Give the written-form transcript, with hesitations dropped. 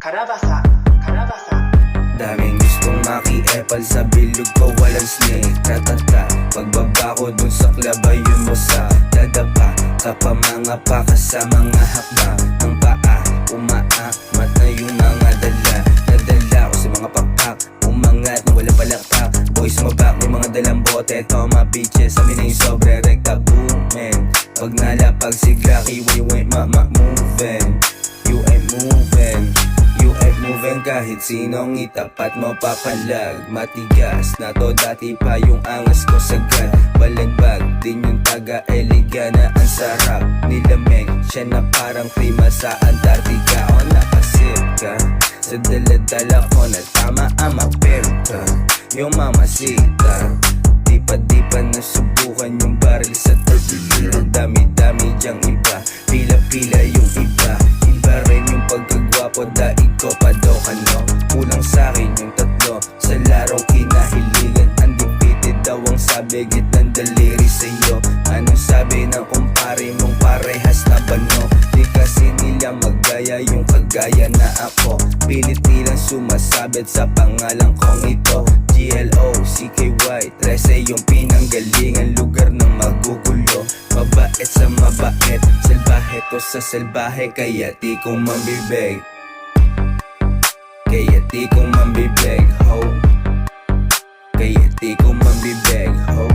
Karabasa, karabasa. Daming gustong maki-epal sa bilog ko walang snake. Tatata, pagbaba ko dun sa club ayun mo sa dadapa. Kapamanga pa ka sa mga hakbang ng paa. Umaamat na yung mga dala. Nadala ko sa mga pakpak. Umangat na wala palakpak. Boys mabak, may mga dalang bote. Toma bitches, amin na yung sobre rekta booming. Pag nalapag sigla, kiwiwi mama moving. You ain't moving. You ain't moving kahit sinong itapat mo papalag. Matigas na to dati pa yung angas ko sagad. Balagbag din yung taga-eliga na ang sarap nilamig. Siya na parang prima sa Antarctica. O nakasip ka sa daladala ko na tama ang mapirka. Yung mamasita di pa nasubukan yung baril sa tortilla. Dami-dami dyang iba, pila-pila yung iba. Iba rin yung pagkagwapo, daig ko pa daw kano. Kulang sa'kin yung tatlo sa larong kinahiligan. Undefeated daw ang sabi, gitnang daliri sa'yo. Anong sabi ng kumpare mong parehas na bano? Di kasi nila magaya yung kagaya na ako. Pilit nilang sumasabit sa pangalan kong ito. GLO, CKY, 13 yung pinanggalingan. Lugar ng magugulo, mabait sa mabait. Salbahe to sa salbahe, kaya di ko mambibig. Kaya di ko mambibig, ho. Kaya di ko mambibig, ho.